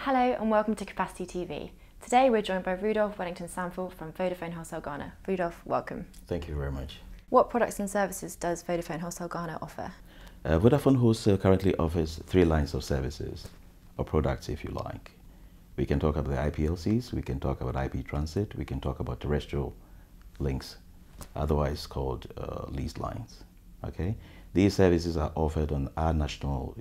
Hello and welcome to Capacity TV. Today we're joined by Rudolph Wellington-Sanful from Vodafone Wholesale Ghana. Rudolph, welcome. Thank you very much. What products and services does Vodafone Wholesale Ghana offer? Vodafone Wholesale currently offers 3 lines of services, or products if you like. We can talk about the IPLCs, we can talk about IP transit, we can talk about terrestrial links, otherwise called leased lines. Okay? These services are offered on our national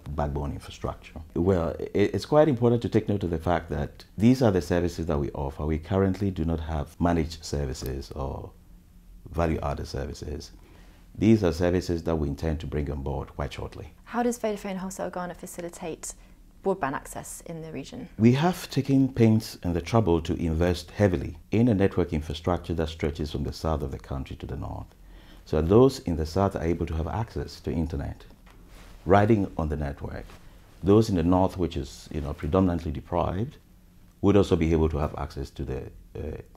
backbone infrastructure. Well, it's quite important to take note of the fact that these are the services that we offer. We currently do not have managed services or value-added services. These are services that we intend to bring on board quite shortly. How does Vodafone Wholesale Ghana facilitate broadband access in the region? We have taken pains and the trouble to invest heavily in a network infrastructure that stretches from the south of the country to the north. So those in the south are able to have access to internet, riding on the network. Those in the north, which is predominantly deprived, would also be able to have access to the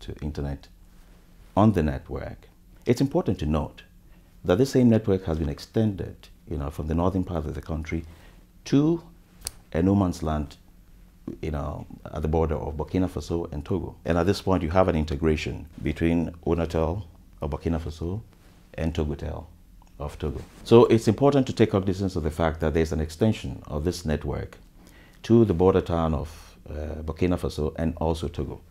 to internet on the network. It's important to note that this same network has been extended, from the northern part of the country to a no man's land, at the border of Burkina Faso and Togo. And at this point, you have an integration between Onatel of Burkina Faso and Togotel of Togo. So it's important to take cognizance of the fact that there's an extension of this network to the border town of Burkina Faso and also Togo.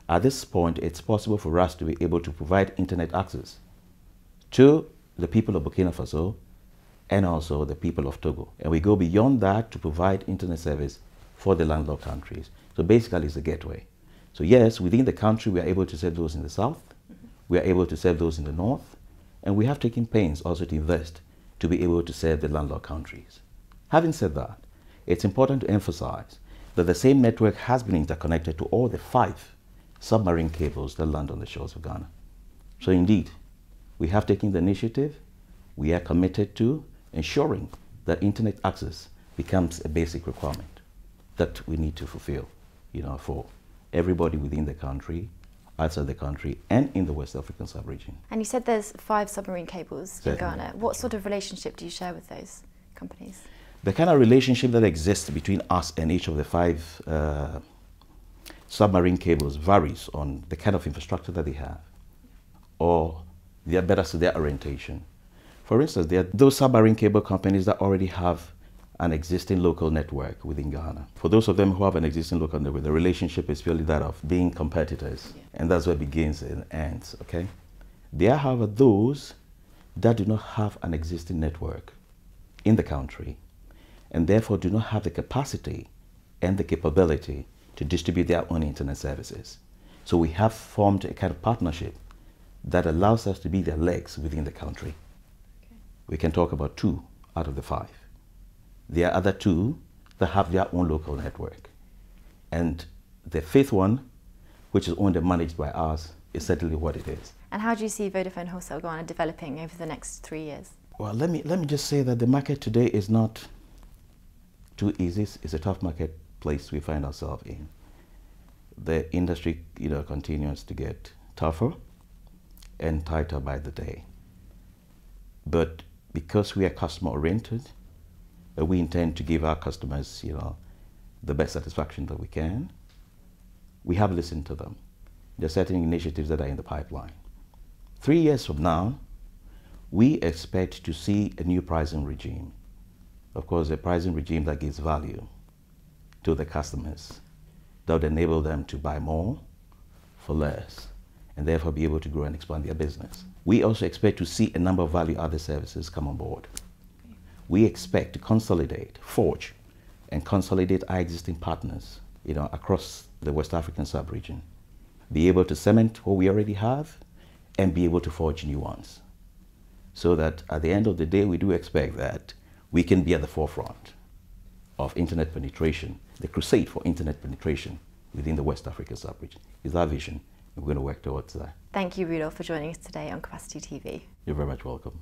At this point, it's possible for us to be able to provide internet access to the people of Burkina Faso and also the people of Togo. And we go beyond that to provide internet service for the landlocked countries. So basically it's a gateway. So yes, within the country we are able to serve those in the south, we are able to serve those in the north, and we have taken pains also to invest to be able to serve the landlocked countries. Having said that, it's important to emphasize that the same network has been interconnected to all the 5 submarine cables that land on the shores of Ghana. So indeed, we have taken the initiative. We are committed to ensuring that internet access becomes a basic requirement that we need to fulfill, for everybody within the country, outside the country, and in the West African sub-region. And you said there's 5 submarine cables Certainly. in Ghana. What sort of relationship do you share with those companies? The kind of relationship that exists between us and each of the 5 submarine cables varies on the kind of infrastructure that they have, or their orientation. For instance, there are those submarine cable companies that already have an existing local network within Ghana. For those of them who have an existing local network, the relationship is purely that of being competitors, and that's where it begins and ends, okay? There are, however, those that do not have an existing network in the country, and therefore do not have the capacity and the capability to distribute their own internet services. So we have formed a kind of partnership that allows us to be their legs within the country. Okay. We can talk about 2 out of the 5. There are other 2 that have their own local network. And the 5th one, which is owned and managed by us, is certainly what it is. And how do you see Vodafone Wholesale Ghana developing over the next 3 years? Well, let me just say that the market today is not too easy. It's a tough marketplace we find ourselves in. The industry, continues to get tougher and tighter by the day. But because we are customer oriented, we intend to give our customers, the best satisfaction that we can. We have listened to them. There are certain initiatives that are in the pipeline. 3 years from now, we expect to see a new pricing regime. Of course, a pricing regime that gives value to the customers, that would enable them to buy more for less, and therefore be able to grow and expand their business. We also expect to see a number of value-added services come on board. We expect to consolidate, forge, and consolidate our existing partners, across the West African sub-region. Be able to cement what we already have and be able to forge new ones. So that at the end of the day, we do expect that we can be at the forefront of internet penetration. The crusade for internet penetration within the West African sub-region is our vision. We're going to work towards that. Thank you, Rudolph, for joining us today on Capacity TV. You're very much welcome.